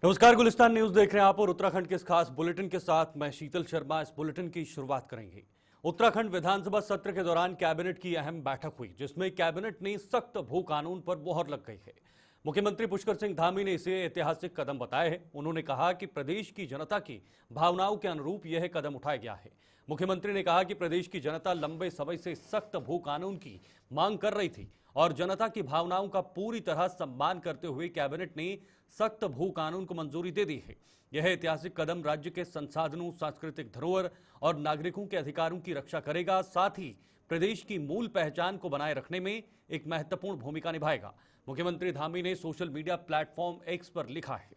नमस्कार, गुलिस्तान न्यूज देख रहे हैं आप और उत्तराखंड के इस खास बुलेटिन के साथ मैं शीतल शर्मा इस बुलेटिन की शुरुआत करेंगे। उत्तराखंड विधानसभा सत्र के दौरान कैबिनेट की अहम बैठक हुई, जिसमें कैबिनेट ने सख्त भू कानून पर मोहर लग गई है। मुख्यमंत्री पुष्कर सिंह धामी ने इसे ऐतिहासिक कदम बताया है। उन्होंने कहा कि प्रदेश की जनता की भावनाओं के अनुरूप यह कदम उठाया गया है। मुख्यमंत्री ने कहा कि प्रदेश की जनता लंबे समय से सख्त भू कानून की मांग कर रही थी और जनता की भावनाओं का पूरी तरह सम्मान करते हुए कैबिनेट ने सख्त भू कानून को मंजूरी दे दी है। यह ऐतिहासिक कदम राज्य के संसाधनों, सांस्कृतिक धरोहर और नागरिकों के अधिकारों की रक्षा करेगा, साथ ही प्रदेश की मूल पहचान को बनाए रखने में एक महत्वपूर्ण भूमिका निभाएगा। मुख्यमंत्री धामी ने सोशल मीडिया प्लेटफॉर्म एक्स पर लिखा है।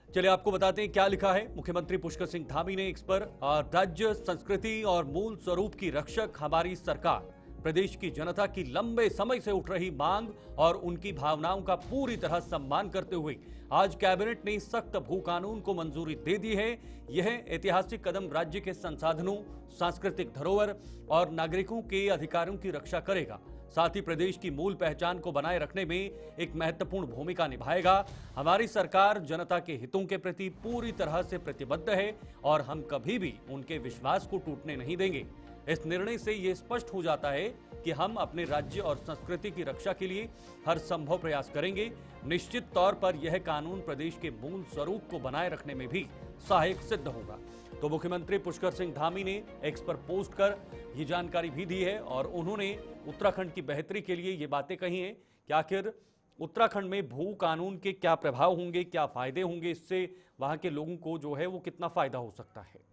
चलिए आपको बताते हैं क्या लिखा है। मुख्यमंत्री पुष्कर सिंह धामी ने एक्स पर, राज्य संस्कृति और मूल स्वरूप की रक्षक हमारी सरकार प्रदेश की जनता की लंबे समय से उठ रही मांग और उनकी भावनाओं का पूरी तरह सम्मान करते हुए आज कैबिनेट ने सख्त भू कानून को मंजूरी दे दी है। यह ऐतिहासिक कदम राज्य के संसाधनों, सांस्कृतिक धरोहर और नागरिकों के अधिकारों की रक्षा करेगा, साथ ही प्रदेश की मूल पहचान को बनाए रखने में एक महत्वपूर्ण भूमिका निभाएगा। हमारी सरकार जनता के हितों के प्रति पूरी तरह से प्रतिबद्ध है और हम कभी भी उनके विश्वास को टूटने नहीं देंगे। इस निर्णय से यह स्पष्ट हो जाता है कि हम अपने राज्य और संस्कृति की रक्षा के लिए हर संभव प्रयास करेंगे। निश्चित तौर पर यह कानून प्रदेश के मूल स्वरूप को बनाए रखने में भी सहायक सिद्ध होगा। तो मुख्यमंत्री पुष्कर सिंह धामी ने एक्स पर पोस्ट कर ये जानकारी भी दी है और उन्होंने उत्तराखंड की बेहतरी के लिए ये बातें कही हैं कि आखिर उत्तराखंड में भू कानून के क्या प्रभाव होंगे, क्या फायदे होंगे, इससे वहां के लोगों को जो है वो कितना फायदा हो सकता है।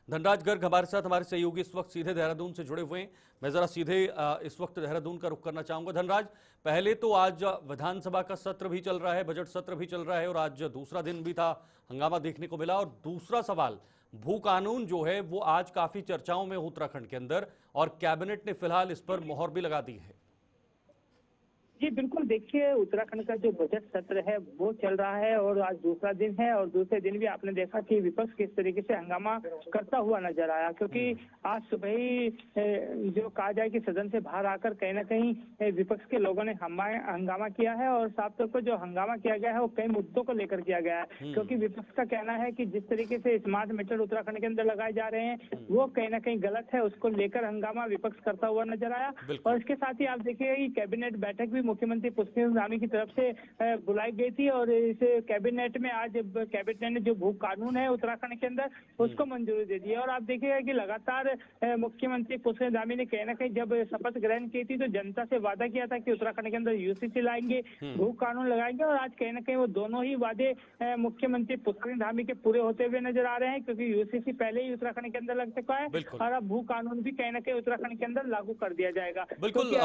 धनराज गर्ग हमारे साथ, हमारे सहयोगी इस वक्त सीधे देहरादून से जुड़े हुए हैं। मैं जरा सीधे इस वक्त देहरादून का रुख करना चाहूंगा। धनराज, पहले तो आज विधानसभा का सत्र भी चल रहा है, बजट सत्र भी चल रहा है और आज दूसरा दिन भी था, हंगामा देखने को मिला। और दूसरा सवाल, भू कानून जो है वो आज काफी चर्चाओं में उत्तराखंड के अंदर और कैबिनेट ने फिलहाल इस पर मोहर भी लगा दी है। जी बिल्कुल, देखिए उत्तराखंड का जो बजट सत्र है वो चल रहा है और आज दूसरा दिन है और दूसरे दिन भी आपने देखा कि विपक्ष किस तरीके से हंगामा करता हुआ नजर आया, क्योंकि आज सुबह ही जो कहा जाए कि सदन से बाहर आकर कहीं ना कहीं विपक्ष के लोगों ने हंगामा किया है और साफ तौर पर जो हंगामा किया गया है वो कई मुद्दों को लेकर किया गया है। क्योंकि विपक्ष का कहना है कि जिस तरीके से स्मार्ट मीटर उत्तराखंड के अंदर लगाए जा रहे हैं वो कहीं ना कहीं गलत है, उसको लेकर हंगामा विपक्ष करता हुआ नजर आया। और इसके साथ ही आप देखिएगा कि कैबिनेट बैठक भी मुख्यमंत्री पुष्कर सिंह धामी की तरफ से बुलाई गई थी और इस कैबिनेट में आज कैबिनेट ने जो भू कानून है उत्तराखंड के अंदर उसको मंजूरी दे दी है। और आप देखिएगा कि लगातार मुख्यमंत्री पुष्कर सिंह धामी ने कहीं ना कहीं जब शपथ ग्रहण की थी तो जनता से वादा किया था कि उत्तराखंड के अंदर यूसीसी लाएंगे, भू कानून लगाएंगे और आज कहीं ना कहीं वो दोनों ही वादे मुख्यमंत्री पुष्कर सिंह धामी के पूरे होते हुए नजर आ रहे हैं, क्योंकि यूसीसी पहले ही उत्तराखंड के अंदर लग चुका है और अब भू कानून भी कहीं ना कहीं उत्तराखंड के अंदर लागू कर दिया जाएगा। बिल्कुल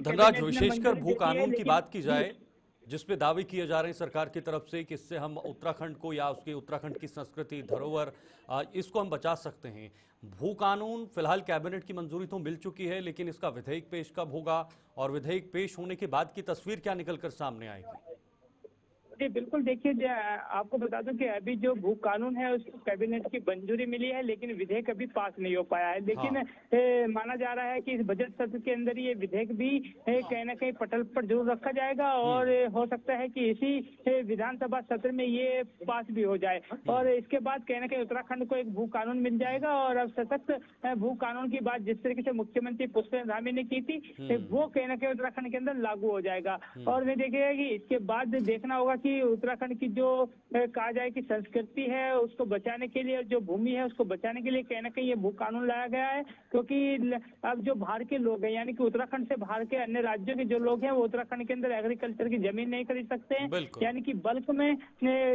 धनराज, विशेषकर भू कानून की बात की जाए जिसपे दावे किए जा रहे हैं सरकार की तरफ से कि इससे हम उत्तराखंड को या उसके उत्तराखंड की संस्कृति, धरोहर, इसको हम बचा सकते हैं। भू कानून फिलहाल कैबिनेट की मंजूरी तो मिल चुकी है, लेकिन इसका विधेयक पेश कब होगा और विधेयक पेश होने के बाद की तस्वीर क्या निकलकर सामने आएगी? जी बिल्कुल, देखिए आपको बता दूं कि अभी जो भू कानून है उसको कैबिनेट की मंजूरी मिली है लेकिन विधेयक अभी पास नहीं हो पाया है। लेकिन माना जा रहा है कि इस बजट सत्र के अंदर ये विधेयक भी कहीं ना कहीं पटल पर जरूर रखा जाएगा और हो सकता है कि इसी विधानसभा सत्र में ये पास भी हो जाए और इसके बाद कहीं ना कहीं उत्तराखंड को एक भू कानून मिल जाएगा और अब सशक्त भू कानून की बात जिस तरीके से मुख्यमंत्री पुष्कर सिंह धामी ने की थी वो कहीं ना कहीं उत्तराखंड के अंदर लागू हो जाएगा। और मैं देखिएगा कि इसके बाद देखना होगा कि उत्तराखंड की जो कहा जाए कि संस्कृति है उसको बचाने के लिए, जो भूमि है उसको बचाने के लिए कहीं ना कहीं ये भू कानून लाया गया है, क्योंकि अब जो बाहर के लोग हैं यानी कि उत्तराखंड से बाहर के अन्य राज्यों के जो लोग हैं वो उत्तराखंड के अंदर एग्रीकल्चर की जमीन नहीं खरीद सकते हैं, यानी कि बल्क में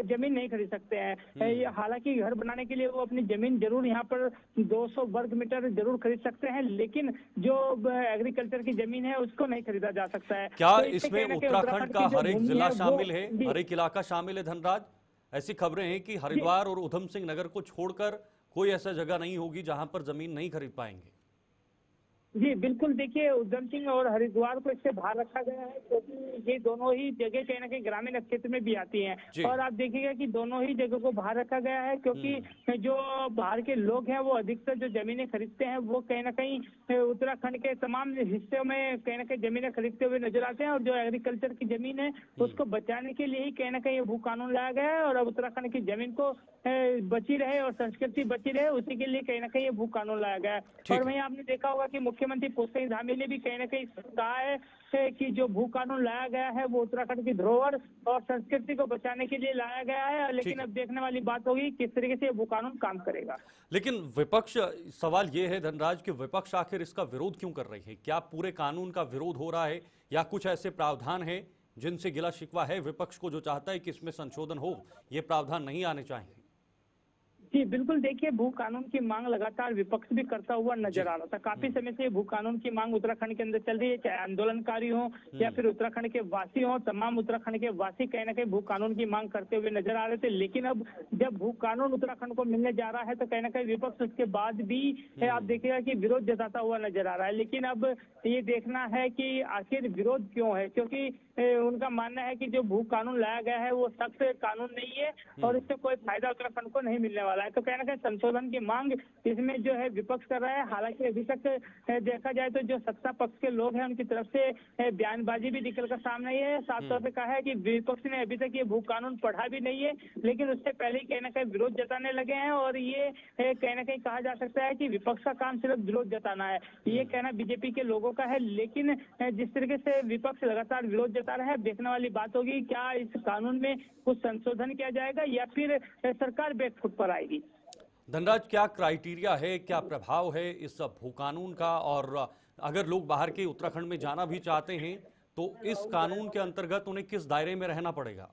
जमीन नहीं खरीद सकते हैं। हालांकि घर बनाने के लिए वो अपनी जमीन जरूर यहाँ पर 200 वर्ग मीटर जरूर खरीद सकते हैं, लेकिन जो एग्रीकल्चर की जमीन है उसको नहीं खरीदा जा सकता है। क्या इसमें उत्तराखंड का हर एक जिला शामिल है, हर एक इलाका शामिल है? धनराज, ऐसी खबरें हैं कि हरिद्वार और उधम सिंह नगर को छोड़कर कोई ऐसा जगह नहीं होगी जहां पर जमीन नहीं खरीद पाएंगे। जी बिल्कुल, देखिए उधम सिंह और हरिद्वार को इससे बाहर रखा गया है क्योंकि ये दोनों ही जगह कहीं ना कहीं ग्रामीण क्षेत्र में भी आती हैं। जी। और आप देखिएगा कि दोनों ही जगह को बाहर रखा गया है क्योंकि जो बाहर के लोग हैं वो अधिकतर जो जमीनें खरीदते हैं वो कहीं ना कहीं उत्तराखंड के तमाम हिस्सों में कहीं ना कहीं जमीनें खरीदते हुए नजर आते हैं। और जो एग्रीकल्चर की जमीन है उसको बचाने के लिए ही कहीं ना कहीं ये भू कानून लाया गया है। और अब उत्तराखंड की जमीन को बची रहे और संस्कृति बची रहे उसी के लिए कहीं ना कहीं ये भू कानून लाया गया है। ठीक और है। वहीं आपने देखा होगा कि मुख्यमंत्री पुष्कर सिंह धामी ने भी कहीं ना कहीं कहा है कि जो भू कानून लाया गया है वो उत्तराखंड की धरोहर और संस्कृति को बचाने के लिए लाया गया है। ठीक लेकिन है। अब देखने वाली बात होगी किस तरीके से ये भू कानून काम करेगा। लेकिन विपक्ष, सवाल ये है धनराज कि विपक्ष आखिर इसका विरोध क्यों कर रही है? क्या पूरे कानून का विरोध हो रहा है या कुछ ऐसे प्रावधान हैं जिनसे गिला शिकवा है विपक्ष को, जो चाहता है कि इसमें संशोधन हो, ये प्रावधान नहीं आने चाहिए? जी बिल्कुल, देखिए भू कानून की मांग लगातार विपक्ष भी करता हुआ नजर आ रहा था। काफी समय से भू कानून की मांग उत्तराखंड के अंदर चल रही है, चाहे आंदोलनकारी हो या फिर उत्तराखंड के वासी हो। तमाम उत्तराखंड के वासी कहीं ना कहीं भू कानून की मांग करते हुए नजर आ रहे थे। लेकिन अब जब भू कानून उत्तराखंड को मिलने जा रहा है तो कहीं ना कहीं विपक्ष उसके बाद भी आप देखिएगा कि विरोध जताता हुआ नजर आ रहा है। लेकिन अब ये देखना है कि आखिर विरोध क्यों है, क्योंकि उनका मानना है कि जो भू कानून लाया गया है वो सख्त कानून नहीं है और इससे कोई फायदा उत्तराखंड को नहीं मिलने वाला है। तो कहीं ना कहीं संशोधन की मांग इसमें जो है विपक्ष कर रहा है। हालांकि अभी तक देखा जाए तो जो सत्ता पक्ष के लोग हैं उनकी तरफ से बयानबाजी भी निकल कर सामने आई है। साफ तौर पर कहा है कि विपक्ष ने अभी तक ये भू कानून पढ़ा भी नहीं है, लेकिन उससे पहले ही कहीं ना कहीं विरोध जताने लगे हैं। और ये कहीं ना कहीं कहा जा सकता है कि विपक्ष का काम सिर्फ विरोध जताना है, ये कहना बीजेपी के लोगों का है। लेकिन जिस तरीके से विपक्ष लगातार विरोध जता रहा है, देखने वाली बात होगी क्या इस कानून में कुछ संशोधन किया जाएगा या फिर सरकार बैकफुट पर आएगी। धनराज, क्या क्राइटेरिया है, क्या प्रभाव है इस भू कानून का? और अगर लोग बाहर के उत्तराखंड में जाना भी चाहते हैं तो इस कानून के अंतर्गत उन्हें किस दायरे में रहना पड़ेगा?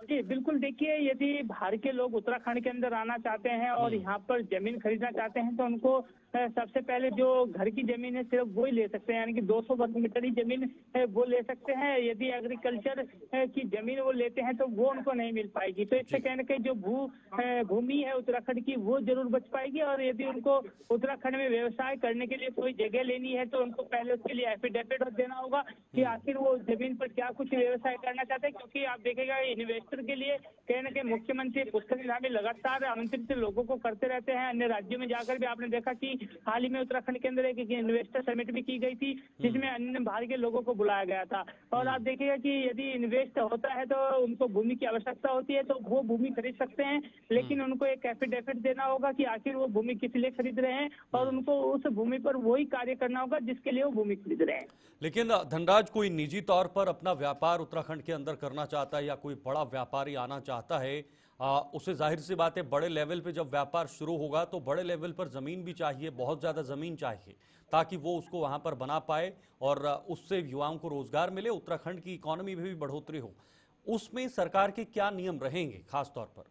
जी बिल्कुल, देखिए यदि बाहर के लोग उत्तराखंड के अंदर आना चाहते हैं और यहाँ पर जमीन खरीदना चाहते हैं तो उनको सबसे पहले जो घर की जमीन है सिर्फ वो ही ले सकते हैं, यानी कि 200 वर्ग मीटर ही जमीन वो ले सकते हैं। यदि एग्रीकल्चर की जमीन वो लेते हैं तो वो उनको नहीं मिल पाएगी। तो इससे कहने के जो भूमि है उत्तराखंड की वो जरूर बच पाएगी। और यदि उनको उत्तराखंड में व्यवसाय करने के लिए कोई जगह लेनी है तो उनको पहले उसके लिए एफिडेविट देना होगा कि आखिर वो जमीन पर क्या कुछ व्यवसाय करना चाहते हैं। क्योंकि आप देखेगा इन्वेस्टर के लिए कहीं ना कहीं मुख्यमंत्री पुष्कर सिंह धामी लगातार आमंत्रित लोगों को करते रहते हैं। अन्य राज्यों में जाकर भी आपने देखा कि हाल ही में उत्तराखंड के अंदर एक इन्वेस्टर समिट भी की गई थी जिसमें अन्य बाहर के लोगों को बुलाया गया था। और आप देखिएगा कि यदि इन्वेस्ट होता है तो उनको भूमि की आवश्यकता होती है तो वो भूमि खरीद सकते हैं, लेकिन उनको एक एफिडेविट देना होगा कि आखिर वो भूमि किस लिए खरीद रहे हैं और उनको उस भूमि पर वही कार्य करना होगा जिसके लिए वो भूमि खरीद रहे हैं। लेकिन धनराज, कोई निजी तौर पर अपना व्यापार उत्तराखंड के अंदर करना चाहता है या कोई बड़ा व्यापारी आना चाहता है, उसे जाहिर सी बात है बड़े लेवल पे जब व्यापार शुरू होगा तो बड़े लेवल पर ज़मीन भी चाहिए, बहुत ज़्यादा ज़मीन चाहिए ताकि वो उसको वहाँ पर बना पाए और उससे युवाओं को रोजगार मिले, उत्तराखंड की इकोनॉमी में भी बढ़ोतरी हो। उसमें सरकार के क्या नियम रहेंगे खास तौर पर?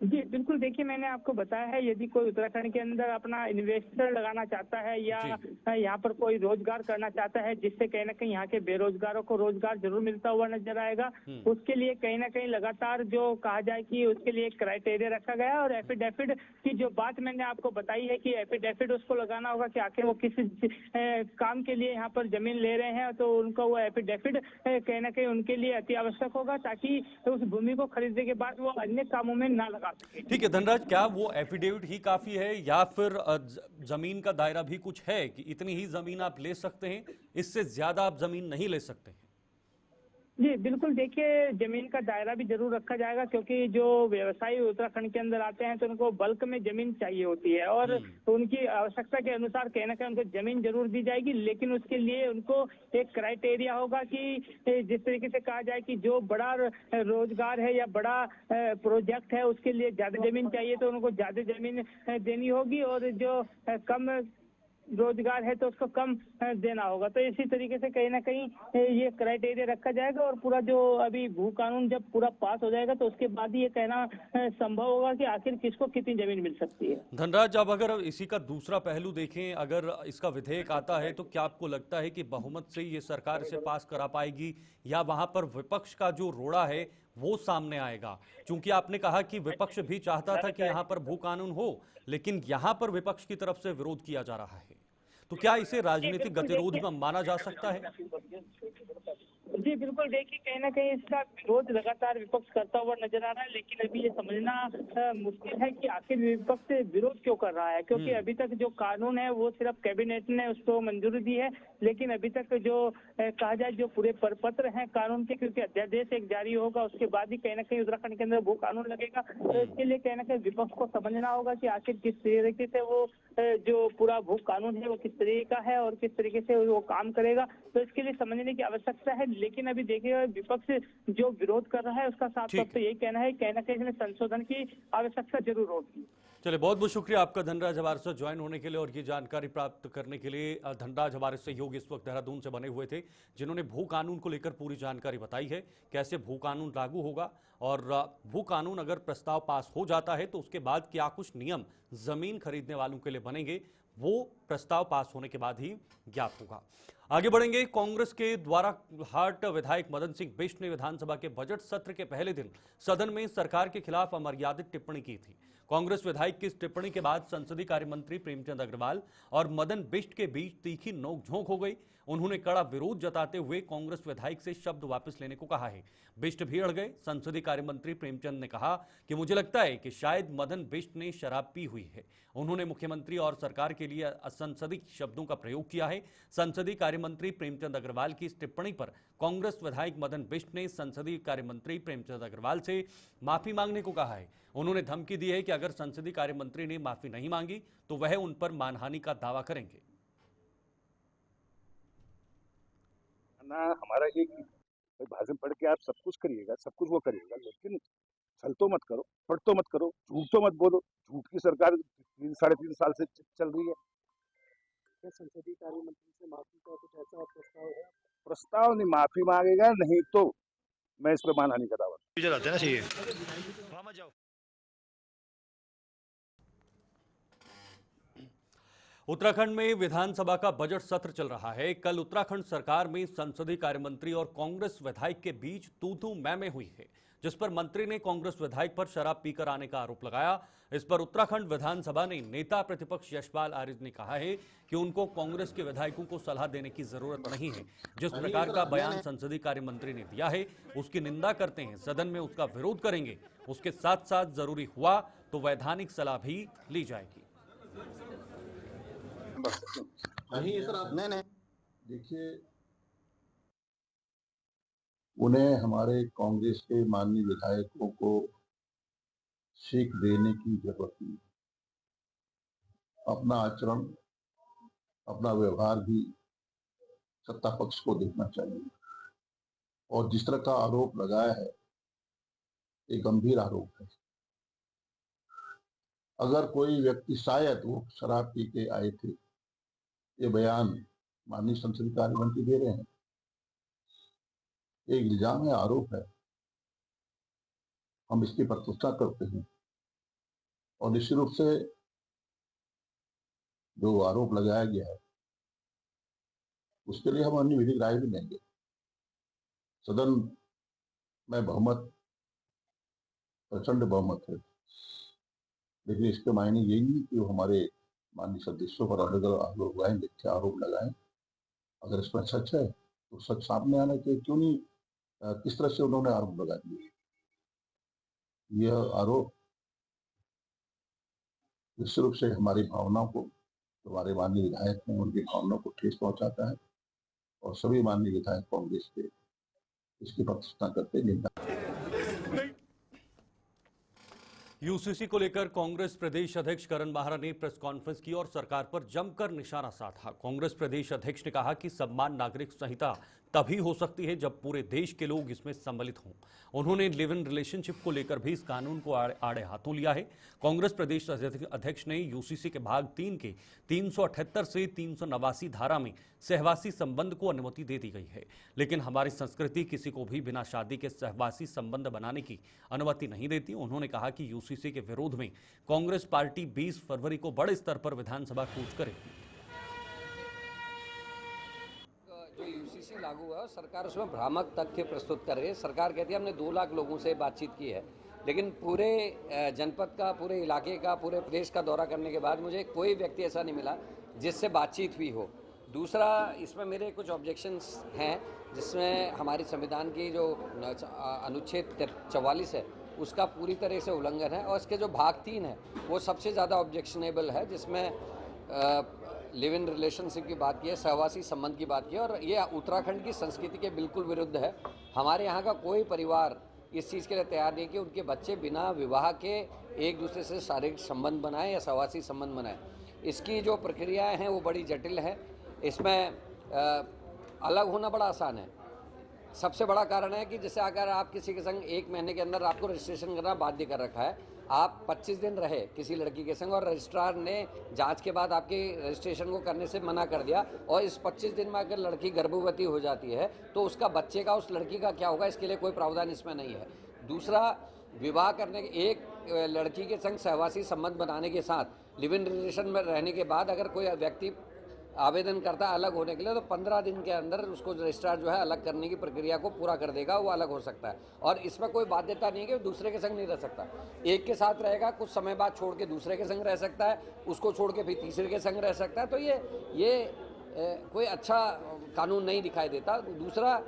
जी बिल्कुल, देखिए मैंने आपको बताया है यदि कोई उत्तराखंड के अंदर अपना इन्वेस्टर लगाना चाहता है या यहाँ पर कोई रोजगार करना चाहता है जिससे कहीं ना कहीं यहाँ के बेरोजगारों को रोजगार जरूर मिलता हुआ नजर आएगा, उसके लिए कहीं ना कहीं लगातार जो कहा जाए कि उसके लिए एक क्राइटेरिया रखा गया है। और एफिडेविट की जो बात मैंने आपको बताई है कि एफिडेविट उसको लगाना होगा कि आखिर वो किस काम के लिए यहाँ पर जमीन ले रहे हैं, तो उनको वो एफिडेविट कहीं ना कहीं उनके लिए अति आवश्यक होगा ताकि उस भूमि को खरीदने के बाद वो अन्य कामों में ना लगा। ठीक है धनराज, क्या वो एफिडेविट ही काफी है या फिर जमीन का दायरा भी कुछ है कि इतनी ही जमीन आप ले सकते हैं, इससे ज्यादा आप जमीन नहीं ले सकते हैं? जी बिल्कुल, देखिए जमीन का दायरा भी जरूर रखा जाएगा क्योंकि जो व्यवसायी उत्तराखंड के अंदर आते हैं तो उनको बल्क में जमीन चाहिए होती है और उनकी आवश्यकता के अनुसार कहीं ना कहीं उनको जमीन जरूर दी जाएगी। लेकिन उसके लिए उनको एक क्राइटेरिया होगा कि जिस तरीके से कहा जाए कि जो बड़ा रोजगार है या बड़ा प्रोजेक्ट है उसके लिए ज्यादा जमीन चाहिए तो उनको ज्यादा जमीन देनी होगी और जो कम रोजगार है तो उसको कम देना होगा। तो इसी तरीके से कहीं ना कहीं ये क्राइटेरिया रखा जाएगा और पूरा जो अभी भू कानून जब पूरा पास हो जाएगा तो उसके बाद ही ये कहना संभव होगा कि आखिर किसको कितनी जमीन मिल सकती है। धनराज, अब अगर इसी का दूसरा पहलू देखें, अगर इसका विधेयक आता है तो क्या आपको लगता है कि बहुमत से ये सरकार इसे पास करा पाएगी या वहां पर विपक्ष का जो रोड़ा है वो सामने आएगा? क्योंकि आपने कहा कि विपक्ष भी चाहता था कि यहाँ पर भू कानून हो, लेकिन यहाँ पर विपक्ष की तरफ से विरोध किया जा रहा है, तो क्या इसे जी राजनीतिक बिल्कुल गतिरोध देखिए, में माना जा सकता है? जी बिल्कुल देखिए, कहीं ना कहीं इसका विरोध लगातार विपक्ष करता हुआ नजर आ रहा है, लेकिन अभी ये समझना मुश्किल है कि आखिर विपक्ष विरोध क्यों कर रहा है, क्योंकि अभी तक जो कानून है वो सिर्फ कैबिनेट ने उसको मंजूरी दी है, लेकिन अभी तक जो कहा जाए जो पूरे परपत्र हैं कानून के, क्योंकि अध्यादेश एक जारी होगा उसके बाद ही कहीं ना कहीं उत्तराखंड के अंदर वो कानून लगेगा। तो इसके लिए कहीं ना कहीं विपक्ष को समझना होगा कि आखिर किस तरीके से वो जो पूरा भू कानून है वो किस तरीके का है और किस तरीके से वो काम करेगा, तो इसके लिए समझने की आवश्यकता है। लेकिन अभी देखिए, विपक्ष जो विरोध कर रहा है उसका साफ तौर ठीक पर है। यही कहना है, कहीं ना कहीं इसमें संशोधन की आवश्यकता जरूर होगी। चलिए, बहुत बहुत शुक्रिया आपका धनराज हमारे साथ ज्वाइन होने के लिए और ये जानकारी प्राप्त करने के लिए। धनराज हमारे सहयोगी इस वक्त देहरादून से बने हुए थे, जिन्होंने भू कानून को लेकर पूरी जानकारी बताई है, कैसे भू कानून लागू होगा और भू कानून अगर प्रस्ताव पास हो जाता है तो उसके बाद क्या कुछ नियम जमीन खरीदने वालों के लिए बनेंगे, वो प्रस्ताव पास होने के बाद ही ज्ञात होगा। आगे बढ़ेंगे। कांग्रेस के द्वारा हाट विधायक मदन सिंह बिष्ट ने विधानसभा के बजट सत्र के पहले दिन सदन में सरकार के खिलाफ अमर्यादित टिप्पणी की थी। कांग्रेस विधायक की इस टिप्पणी के बाद संसदीय कार्य मंत्री प्रेमचंद अग्रवाल और मदन बिष्ट के बीच तीखी नोकझोंक हो गई। उन्होंने कड़ा विरोध जताते हुए कांग्रेस विधायक से शब्द वापस लेने को कहा है। बिष्ट भी अड़ गए। संसदीय कार्य मंत्री प्रेमचंद ने कहा कि मुझे लगता है कि शायद मदन बिष्ट ने शराब पी हुई है। उन्होंने मुख्यमंत्री और सरकार के लिए असंसदीय शब्दों का प्रयोग किया है। संसदीय कार्य मंत्री प्रेमचंद अग्रवाल की इस टिप्पणी पर कांग्रेस विधायक मदन बिष्ट ने संसदीय कार्य मंत्री प्रेमचंद अग्रवाल से माफी मांगने को कहा है। उन्होंने धमकी दी है कि अगर संसदीय कार्य मंत्री ने माफी नहीं मांगी तो वह उन पर मानहानि का दावा करेंगे। ना हमारा एक भाषण पढ़ के आप सब कुछ करिएगा, सब कुछ वो करिएगा, लेकिन छल तो मत करो, फट तो मत करो, झूठ तो मत बोलो। झूठ की सरकार 3-3.5 साल से चल रही है। संसदीय कार्य मंत्री से माफी का कुछ ऐसा प्रस्ताव है? प्रस्ताव नहीं, माफी मांगेगा नहीं तो मैं इस पर मानहानि का दावा। उत्तराखंड में विधानसभा का बजट सत्र चल रहा है। कल उत्तराखंड सरकार में संसदीय कार्य मंत्री और कांग्रेस विधायक के बीच तू-तू मैं हुई है, जिस पर मंत्री ने कांग्रेस विधायक पर शराब पीकर आने का आरोप लगाया। इस पर उत्तराखंड विधानसभा ने नेता प्रतिपक्ष यशपाल आर्य ने कहा है कि उनको कांग्रेस के विधायकों को सलाह देने की जरूरत नहीं है। जिस प्रकार का बयान संसदीय कार्य मंत्री ने दिया है उसकी निंदा करते हैं, सदन में उसका विरोध करेंगे। उसके साथ साथ जरूरी हुआ तो वैधानिक सलाह भी ली जाएगी। नहीं सर, आप नहीं देखिए, उन्हें हमारे कांग्रेस के माननीय विधायकों को सीख देने की जरूरत नहीं। अपना आचरण, अपना व्यवहार भी सत्ता पक्ष को देखना चाहिए। और जिस तरह का आरोप लगाया है, ये गंभीर आरोप है। अगर कोई व्यक्ति, शायद वो शराब पी के आए थे, ये बयान माननीय संसदीय कार्य मंत्री दे रहे हैं, एक इल्जाम है, आरोप है। हम इसकी प्रशंसा करते हैं और निश्चित रूप से जो आरोप लगाया गया है उसके लिए हम अन्य विधिक राय भी लेंगे। सदन में बहुमत, प्रचंड बहुमत है, लेकिन इसके मायने यही नहीं कि वो हमारे माननीय सदस्यों पर अलग अलग आरोप लगाएं, मिथ्या आरोप लगाएं। अगर इसमें सच है तो सच सामने आना चाहिए। क्यों नहीं, किस तरह से उन्होंने आरोप लगा दिए? यह आरोप निश्चित रूप से हमारी भावनाओं को, हमारे माननीय विधायक हैं उनकी भावनाओं को ठेस पहुंचाता है और सभी माननीय विधायक कांग्रेस के इसकी प्रशंसा करते हैं। यूसीसी को लेकर कांग्रेस प्रदेश अध्यक्ष करण माहरा ने प्रेस कॉन्फ्रेंस की और सरकार पर जमकर निशाना साधा। कांग्रेस प्रदेश अध्यक्ष ने कहा कि समान नागरिक संहिता तभी हो सकती है जब पूरे देश के लोग इसमें सम्मिलित हों। उन्होंने लिव इन रिलेशनशिप को लेकर भी इस कानून को आड़े हाथों लिया है। कांग्रेस प्रदेश अध्यक्ष ने यूसीसी के भाग 3 के 378 से 389 धारा में सहवासी संबंध को अनुमति दे दी गई है, लेकिन हमारी संस्कृति किसी को भी बिना शादी के सहवासी संबंध बनाने की अनुमति नहीं देती। उन्होंने कहा कि यूसीसी के विरोध में कांग्रेस पार्टी 20 फरवरी को बड़े स्तर पर विधानसभा कूच करेगी। जो यूसीसी लागू हुआ, सरकार उसमें भ्रामक तथ्य प्रस्तुत कर रही है। सरकार कहती है हमने 2 लाख लोगों से बातचीत की है, लेकिन पूरे जनपद का, पूरे इलाके का, पूरे प्रदेश का दौरा करने के बाद मुझे कोई व्यक्ति ऐसा नहीं मिला जिससे बातचीत हुई हो। दूसरा, इसमें मेरे कुछ ऑब्जेक्शंस हैं, जिसमें हमारी संविधान की जो अनुच्छेद 44 है उसका पूरी तरह से उल्लंघन है, और इसके जो भाग 3 है वो सबसे ज़्यादा ऑब्जेक्शनेबल है, जिसमें लिव इन रिलेशनशिप की बात की है, सहवासी संबंध की बात की है, और ये उत्तराखंड की संस्कृति के बिल्कुल विरुद्ध है। हमारे यहाँ का कोई परिवार इस चीज़ के लिए तैयार नहीं कि उनके बच्चे बिना विवाह के एक दूसरे से शारीरिक संबंध बनाएं या सहवासी संबंध बनाएं। इसकी जो प्रक्रियाएं हैं वो बड़ी जटिल है। इसमें अलग होना बड़ा आसान है। सबसे बड़ा कारण है कि जैसे अगर आप किसी के संग 1 महीने के अंदर आपको रजिस्ट्रेशन करना बाध्य कर रखा है, आप 25 दिन रहे किसी लड़की के संग और रजिस्ट्रार ने जांच के बाद आपके रजिस्ट्रेशन को करने से मना कर दिया, और इस 25 दिन में अगर लड़की गर्भवती हो जाती है तो उसका बच्चे का, उस लड़की का क्या होगा, इसके लिए कोई प्रावधान इसमें नहीं है। दूसरा, विवाह करने के, एक लड़की के संग सहवासी संबंध बनाने के साथ लिव इन रिलेशन में रहने के बाद अगर कोई व्यक्ति आवेदन करता है अलग होने के लिए, तो 15 दिन के अंदर उसको रजिस्ट्रार जो है अलग करने की प्रक्रिया को पूरा कर देगा, वो अलग हो सकता है। और इसमें कोई बाध्यता नहीं है कि दूसरे के संग नहीं रह सकता। एक के साथ रहेगा, कुछ समय बाद छोड़ के दूसरे के संग रह सकता है, उसको छोड़ के फिर तीसरे के संग रह सकता है। तो ये कोई अच्छा कानून नहीं दिखाई देता। दूसरा,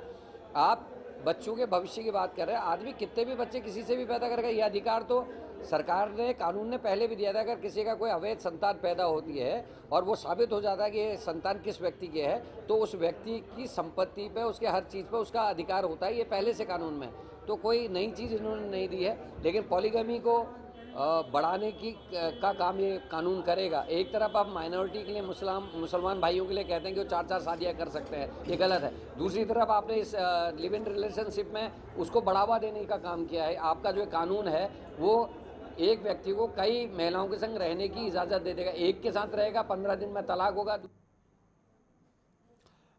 आप बच्चों के भविष्य की बात कर रहे हैं। आदमी कितने भी बच्चे किसी से भी पैदा करेगा, ये अधिकार तो सरकार ने, कानून ने पहले भी दिया था। अगर किसी का कोई अवैध संतान पैदा होती है और वो साबित हो जाता है कि ये संतान किस व्यक्ति के है, तो उस व्यक्ति की संपत्ति पे, उसके हर चीज़ पे उसका अधिकार होता है। ये पहले से कानून में, तो कोई नई चीज़ इन्होंने नहीं दी है। लेकिन पॉलीगमी को बढ़ाने का काम ये कानून करेगा। एक तरफ आप माइनॉरिटी के लिए, मुसलमान भाइयों के लिए कहते हैं कि वो 4-4 शादियाँ कर सकते हैं, ये गलत है। दूसरी तरफ आपने इस लिव इन रिलेशनशिप में उसको बढ़ावा देने का काम किया है। आपका जो कानून है वो एक व्यक्ति को कई महिलाओं के संग रहने की इजाज़त दे देगा। एक के साथ रहेगा, 15 दिन में तलाक होगा।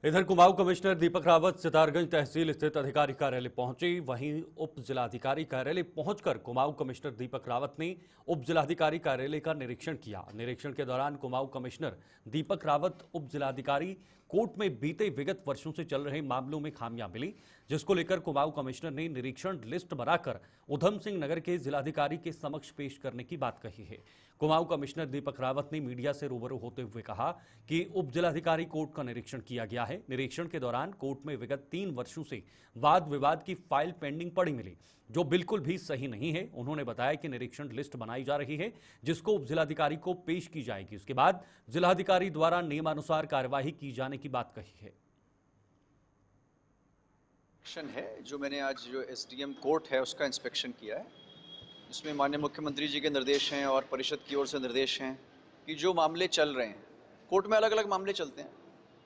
इधर कुमाऊं कमिश्नर दीपक रावत सितारगंज तहसील स्थित अधिकारी कार्यालय पहुंचे। वहीं उप जिलाधिकारी कार्यालय पहुंचकर कुमाऊं कमिश्नर दीपक रावत ने उप जिलाधिकारी कार्यालय का निरीक्षण किया। निरीक्षण के दौरान कुमाऊं कमिश्नर दीपक रावत उप जिलाधिकारी कोर्ट में बीते विगत वर्षों से चल रहे मामलों में खामियां मिली, जिसको लेकर कुमाऊं कमिश्नर ने निरीक्षण लिस्ट बनाकर उधम सिंह नगर के जिलाधिकारी के समक्ष पेश करने की बात कही है। कुमाऊं कमिश्नर दीपक रावत ने मीडिया से रूबरू होते हुए कहा कि उप जिलाधिकारी कोर्ट का निरीक्षण किया गया है। निरीक्षण के दौरान कोर्ट में विगत 3 वर्षों से वाद विवाद की फाइल पेंडिंग पड़ी मिली, जो बिल्कुल भी सही नहीं है। उन्होंने बताया कि निरीक्षण लिस्ट बनाई जा रही है, जिसको उप जिलाधिकारी को पेश की जाएगी। उसके बाद जिलाधिकारी द्वारा नियमानुसार कार्यवाही की जाने की बात कही है। जो मैंने आज जो एसडीएम कोर्ट है उसका इंस्पेक्शन किया है, इसमें माननीय मुख्यमंत्री जी के निर्देश हैं और परिषद की ओर से निर्देश हैं कि जो मामले चल रहे हैं, कोर्ट में अलग अलग मामले चलते हैं,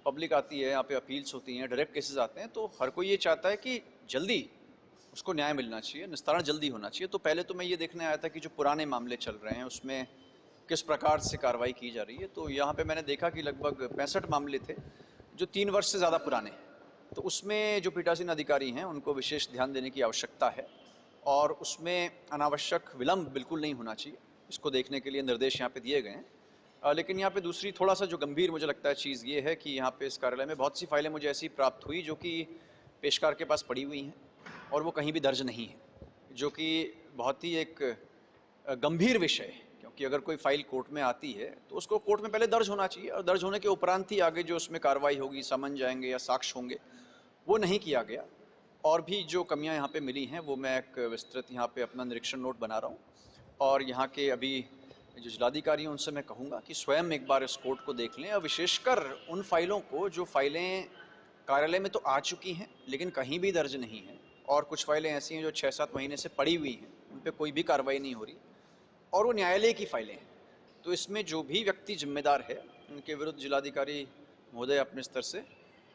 पब्लिक आती है, यहाँ पे अपील्स होती हैं, डायरेक्ट केसेस आते हैं, तो हर कोई ये चाहता है कि जल्दी उसको न्याय मिलना चाहिए, निस्तारण जल्दी होना चाहिए। तो पहले तो मैं ये देखने आया था कि जो पुराने मामले चल रहे हैं उसमें किस प्रकार से कार्रवाई की जा रही है। तो यहाँ पे मैंने देखा कि लगभग 65 मामले थे जो 3 वर्ष से ज़्यादा पुराने, तो उसमें जो पीठासीन अधिकारी हैं उनको विशेष ध्यान देने की आवश्यकता है और उसमें अनावश्यक विलंब बिल्कुल नहीं होना चाहिए। इसको देखने के लिए निर्देश यहाँ पे दिए गए हैं। लेकिन यहाँ पे दूसरी थोड़ा सा जो गंभीर मुझे लगता है चीज़ ये है कि यहाँ पे इस कार्यालय में बहुत सी फाइलें मुझे ऐसी प्राप्त हुई जो कि पेशकार के पास पड़ी हुई हैं और वो कहीं भी दर्ज नहीं है, जो कि बहुत ही एक गंभीर विषय है। क्योंकि अगर कोई फाइल कोर्ट में आती है तो उसको कोर्ट में पहले दर्ज होना चाहिए और दर्ज होने के उपरांत ही आगे जो उसमें कार्रवाई होगी, समन जाएंगे या साक्ष्य होंगे, वो नहीं किया गया। और भी जो कमियां यहाँ पे मिली हैं वो मैं एक विस्तृत यहाँ पे अपना निरीक्षण नोट बना रहा हूँ और यहाँ के अभी जो जिलाधिकारी हैं उनसे मैं कहूँगा कि स्वयं एक बार इस कोर्ट को देख लें और विशेषकर उन फाइलों को जो फाइलें कार्यालय में तो आ चुकी हैं लेकिन कहीं भी दर्ज नहीं है, और कुछ फाइलें ऐसी हैं जो 6-7 महीने से पड़ी हुई हैं, उन पर कोई भी कार्रवाई नहीं हो रही और वो न्यायालय की फाइलें हैं। तो इसमें जो भी व्यक्ति जिम्मेदार है उनके विरुद्ध जिलाधिकारी महोदय अपने स्तर से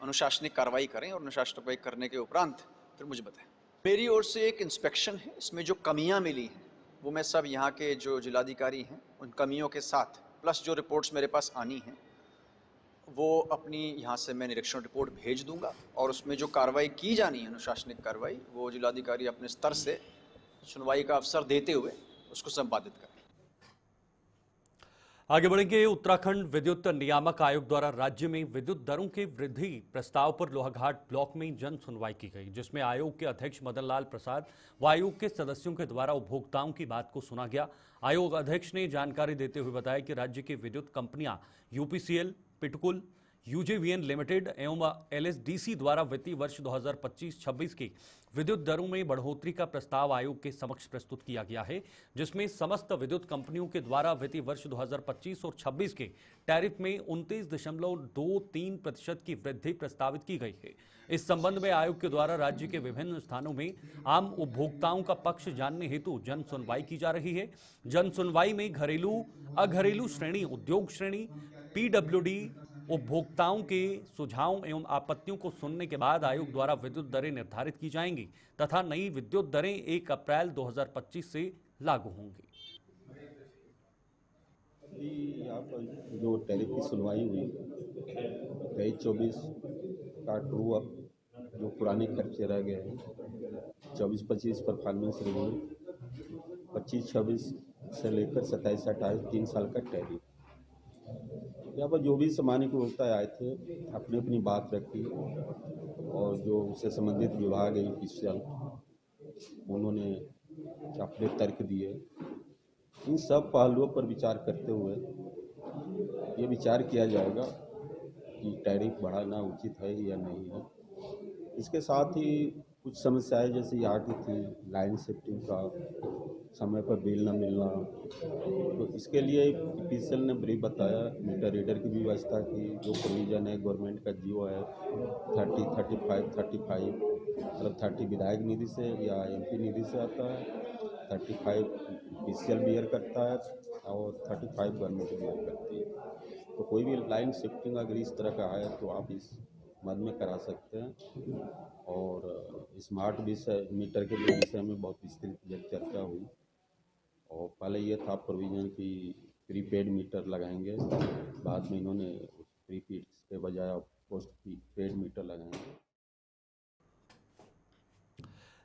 अनुशासनिक कार्रवाई करें और अनुशासनिक कार्रवाई करने के उपरांत फिर मुझे बताएं। मेरी ओर से एक इंस्पेक्शन है, इसमें जो कमियां मिली हैं वो मैं सब यहाँ के जो जिलाधिकारी हैं उन कमियों के साथ प्लस जो रिपोर्ट्स मेरे पास आनी हैं वो अपनी यहाँ से मैं निरीक्षण रिपोर्ट भेज दूंगा और उसमें जो कार्रवाई की जानी है अनुशासनिक कार्रवाई वो जिलाधिकारी अपने स्तर से सुनवाई का अवसर देते हुए उसको संपादित करें। आगे बढ़ेंगे। उत्तराखंड विद्युत नियामक आयोग द्वारा राज्य में विद्युत दरों के वृद्धि प्रस्ताव पर लोहाघाट ब्लॉक में जन सुनवाई की गई, जिसमें आयोग के अध्यक्ष मदन लाल प्रसाद व आयोग के सदस्यों के द्वारा उपभोक्ताओं की बात को सुना गया। आयोग अध्यक्ष ने जानकारी देते हुए बताया कि राज्य की विद्युत कंपनियां यूपीसीएल, पिटकुल, यूजेवीएन लिमिटेड एवं एलएसडीसी द्वारा वित्तीय वर्ष 2025-26 की विद्युत दरों में बढ़ोतरी का प्रस्ताव आयोग के समक्ष प्रस्तुत किया गया है, जिसमें समस्त विद्युत कंपनियों के द्वारा वित्तीय वर्ष 2025 और 26 के टैरिफ में 29.23% की वृद्धि प्रस्तावित की गई है। इस संबंध में आयोग के द्वारा राज्य के विभिन्न स्थानों में आम उपभोक्ताओं का पक्ष जानने हेतु जन सुनवाई की जा रही है। जन सुनवाई में घरेलू, अघरेलू श्रेणी, उद्योग श्रेणी, पीडब्ल्यूडी उपभोक्ताओं के सुझावों एवं आपत्तियों को सुनने के बाद आयोग द्वारा विद्युत दरें निर्धारित की जाएंगी तथा नई विद्युत दरें 1 अप्रैल 2025 से लागू होंगी। यहाँ पर जो टैरिफ की सुनवाई हुई 23-24 का ट्रू अप जो पुराने खर्चे रह गए हैं 24-25 परफॉर्मेंस रिव्यू, 25-26 से लेकर 27-28 3 साल का टैरिफ। यहाँ पर जो भी सामान्य उपभोक्ता आए थे अपनी अपनी बात रखी और जो उससे संबंधित विभाग है ऑफिशियल उन्होंने अपने तर्क दिए। इन सब पहलुओं पर विचार करते हुए ये विचार किया जाएगा कि टैरिफ बढ़ाना उचित है या नहीं है। इसके साथ ही कुछ समस्याएं जैसे यहाँ की थी, लाइन शिफ्टिंग का, समय पर बिल न मिलना, तो इसके लिए ऑफिशियल ने ब्रीफ बताया। मीटर रीडर की भी व्यवस्था की, जो प्रोविजन है गवर्नमेंट का जियो है 35 मतलब 30 विधायक निधि से या एमपी निधि से आता है, 35 ऑफिशियल बियर करता है और 35 गवर्नमेंट बियर करती है। तो कोई भी लाइन शिफ्टिंग अगर इस तरह का है तो आप इस मद में करा सकते हैं। और स्मार्ट मीटर के विषय में बहुत विस्तृत चर्चा हुई और पहले ये था प्रोविजन की प्रीपेड मीटर लगाएंगे, बाद में इन्होंने प्रीपेड के बजाय पोस्ट पेड मीटर लगाएंगे।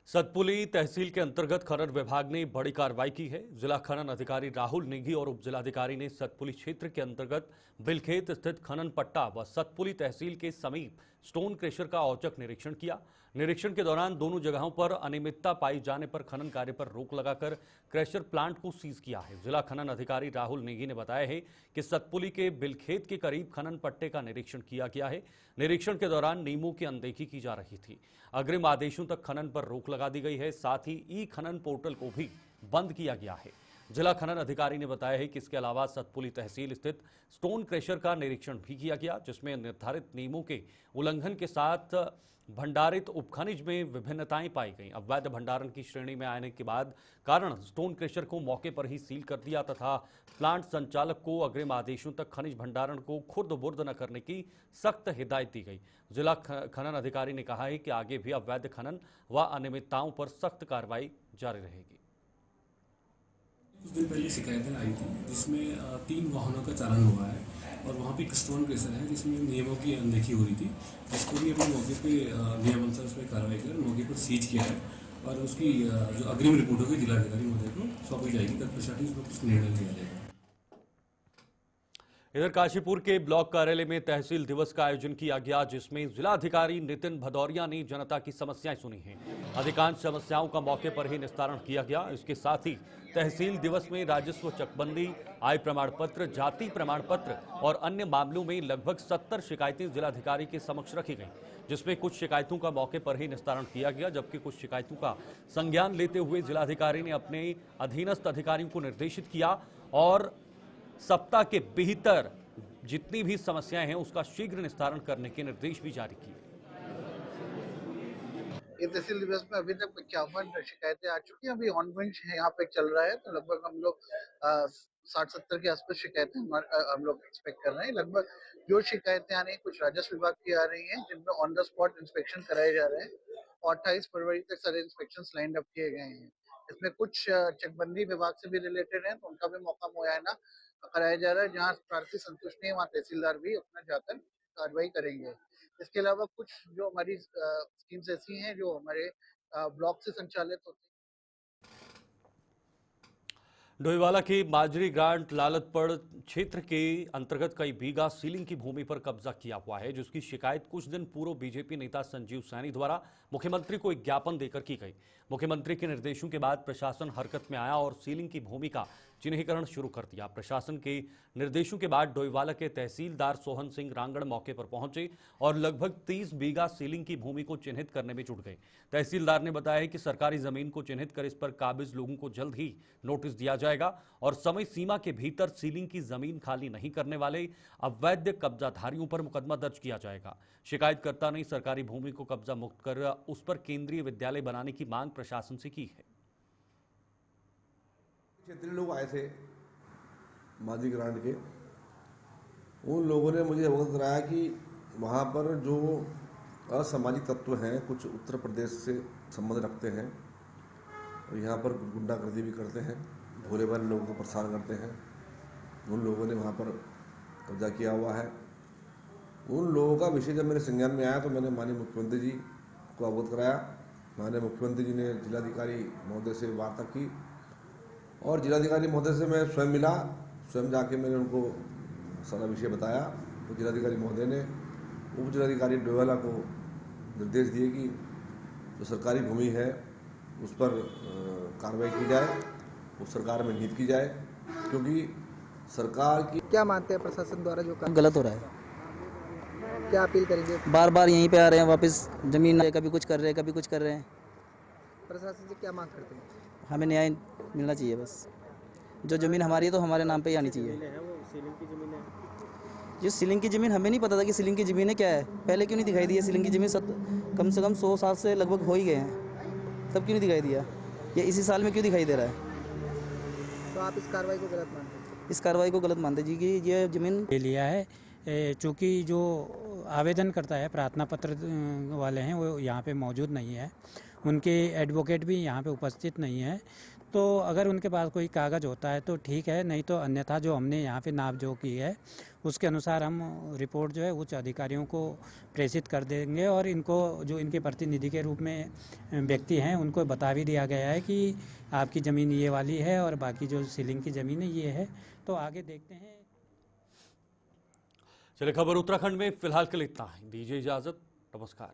सतपुली तहसील के अंतर्गत खनन विभाग ने बड़ी कार्रवाई की है। जिला खनन अधिकारी राहुल नेगी और उप जिलाधिकारी ने सतपुली क्षेत्र के अंतर्गत बिलखेत स्थित खनन पट्टा व सतपुली तहसील के समीप स्टोन क्रेशर का औचक निरीक्षण किया। निरीक्षण के दौरान दोनों जगहों पर अनियमितता पाई जाने पर खनन कार्य पर रोक लगाकर क्रेशर प्लांट को सीज किया है। जिला खनन अधिकारी राहुल नेगी ने बताया है कि सतपुली के बिलखेत के करीब खनन पट्टे का निरीक्षण किया गया है। निरीक्षण के दौरान नियमों की अनदेखी की जा रही थी। अग्रिम आदेशों तक खनन पर रोक लगा दी गई है। साथ ही ई खनन पोर्टल को भी बंद किया गया है। जिला खनन अधिकारी ने बताया है कि इसके अलावा सतपुली तहसील स्थित स्टोन क्रेशर का निरीक्षण भी किया गया, जिसमें निर्धारित नियमों के उल्लंघन के साथ भंडारित उपखनिज में विभिन्नताएं पाई गई। अवैध भंडारण की श्रेणी में आने के बाद कारण स्टोन क्रेशर को मौके पर ही सील कर दिया तथा प्लांट संचालक को अग्रिम आदेशों तक खनिज भंडारण को खुर्द-बुर्द न करने की सख्त हिदायत दी गई। जिला खनन अधिकारी ने कहा है कि आगे भी अवैध खनन व अनियमितताओं पर सख्त कार्रवाई जारी रहेगी। कुछ दिन पहले शिकायतें आई थी जिसमें 3 वाहनों का चालान हुआ है और वहाँ पे एक स्टोन क्रेशर है जिसमें नियमों की अनदेखी हो रही थी, जिसको भी अपने मौके पे नियमानुसार उस पर कार्रवाई कर मौके पर सीज किया है और उसकी जो अग्रिम रिपोर्ट होगी जिलाधिकारी महोदय को सौंपी जाएगी। तत्पश्चात उसमें कुछ निर्णय लिया जाएगा। इधर काशीपुर के ब्लॉक कार्यालय में तहसील दिवस का आयोजन किया गया, जिसमें जिलाधिकारी नितिन भदौरिया ने जनता की समस्याएं सुनी हैं। अधिकांश समस्याओं का मौके पर ही निस्तारण किया गया। इसके साथ ही तहसील दिवस में राजस्व चकबंदी, आय प्रमाण पत्र, जाति प्रमाण पत्र और अन्य मामलों में लगभग 70 शिकायतें जिलाधिकारी के समक्ष रखी गईं, जिसमें कुछ शिकायतों का मौके पर ही निस्तारण किया गया, जबकि कुछ शिकायतों का संज्ञान लेते हुए जिलाधिकारी ने अपने अधीनस्थ अधिकारियों को निर्देशित किया और सप्ताह के भीतर जितनी भी समस्याएं हैं उसका शीघ्र निस्तारण करने के निर्देश भी जारी किए। ये तहसील दिवस में अभी तक 55 शिकायतें आ चुकी हैं। अभी ऑन बेंच है यहाँ पे चल रहा है, तो लगभग हम लोग 60-70 के आसपास शिकायतें हम लोग एक्सपेक्ट कर रहे हैं। लगभग जो शिकायतें आ रही हैं कुछ राजस्व विभाग की आ रही हैं जिनमें ऑन द स्पॉट इंस्पेक्शन कराए जा रहे हैं और 28 फरवरी तक सारे इंस्पेक्शन लाइन अप किए गए हैं। इसमें कुछ चकबंदी विभाग से भी रिलेटेड है, तो उनका भी मौका मुआयना कराया जा रहा है। जहाँ प्रार्थी संतुष्ट नहीं है वहाँ तहसीलदार भी अपना जाकर कार्रवाई करेंगे। इसके अलावा कुछ जो हमारी स्कीम्स ऐसी हैं जो हमारे ब्लॉक से संचालित होती हैं। डोईवाला के माजरी ग्रांट लालतपड़ क्षेत्र के अंतर्गत कई बीघा सीलिंग की भूमि पर कब्जा किया हुआ है, जिसकी शिकायत कुछ दिन पूर्व बीजेपी नेता संजीव सैनी द्वारा मुख्यमंत्री को एक ज्ञापन देकर की गई। मुख्यमंत्री के निर्देशों के बाद प्रशासन हरकत में आया और सीलिंग की भूमि का चिन्हीकरण शुरू कर दिया। प्रशासन के निर्देशों के बाद डोईवाला के तहसीलदार सोहन सिंह रांगड़ मौके पर पहुंचे और लगभग 30 बीघा सीलिंग की भूमि को चिन्हित करने में जुट गए। तहसीलदार ने बताया कि सरकारी जमीन को चिन्हित कर इस पर काबिज लोगों को जल्द ही नोटिस दिया जाएगा और समय सीमा के भीतर सीलिंग की जमीन खाली नहीं करने वाले अवैध कब्जाधारियों पर मुकदमा दर्ज किया जाएगा। शिकायतकर्ता ने सरकारी भूमि को कब्जा मुक्त कर उस पर केंद्रीय विद्यालय बनाने की मांग प्रशासन से की है। क्षेत्रीय लोग आए थे माझी ग्रांट के, उन लोगों ने मुझे अवगत कराया कि वहाँ पर जो असामाजिक तत्व हैं, कुछ उत्तर प्रदेश से संबंध रखते हैं और यहाँ पर गुंडागर्दी भी करते हैं, भोले भाले लोगों को परेशान करते हैं। उन लोगों ने वहाँ पर कब्जा किया हुआ है। उन लोगों का विषय जब मेरे संज्ञान में आया तो मैंने माननीय मुख्यमंत्री जी को अवगत कराया। माननीय मुख्यमंत्री जी ने जिलाधिकारी महोदय से वार्ता की और जिलाधिकारी महोदय से मैं स्वयं मिला। स्वयं जाके मैंने उनको सारा विषय बताया तो जिलाधिकारी महोदय ने उप जिलाधिकारी डोईवाला को निर्देश दिए कि जो सरकारी भूमि है उस पर कार्रवाई की जाए, उस सरकार में निहित की जाए, क्योंकि सरकार की। क्या मानते हैं प्रशासन द्वारा जो काम गलत हो रहा है? क्या अपील करेंगे? बार बार यहीं पे आ रहे हैं, वापस जमीन कभी कुछ कर रहे हैं, कभी कुछ कर रहे हैं। प्रशासन से क्या मांग करते हैं? हमें न्याय मिलना चाहिए बस। जो ज़मीन हमारी है तो हमारे नाम पे ही आनी चाहिए। जो सीलिंग की ज़मीन हमें नहीं पता था कि सीलिंग की ज़मीन है क्या है। पहले क्यों नहीं दिखाई दी है सीलिंग की ज़मीन? कम से कम 100 साल से लगभग हो ही गए हैं, तब क्यों नहीं दिखाई दिया? ये इसी साल में क्यों दिखाई दे रहा है? तो आप इस कार्रवाई को गलत मानते हैं? इस कार्रवाई को गलत मानते जी कि ये ज़मीन ले लिया है। चूँकि जो आवेदन करता है, प्रार्थना पत्र वाले हैं, वो यहाँ पे मौजूद नहीं है। उनके एडवोकेट भी यहाँ पे उपस्थित नहीं है। तो अगर उनके पास कोई कागज़ होता है तो ठीक है, नहीं तो अन्यथा जो हमने यहाँ पे नाप जो की है उसके अनुसार हम रिपोर्ट जो है उच्च अधिकारियों को प्रेषित कर देंगे। और इनको जो इनके प्रतिनिधि के रूप में व्यक्ति हैं उनको बता भी दिया गया है कि आपकी ज़मीन ये वाली है और बाकी जो सीलिंग की ज़मीन है ये है। तो आगे देखते हैं। चलिए, खबर उत्तराखंड में फिलहाल के लिए इतना ही। दीजिए इजाजत, नमस्कार।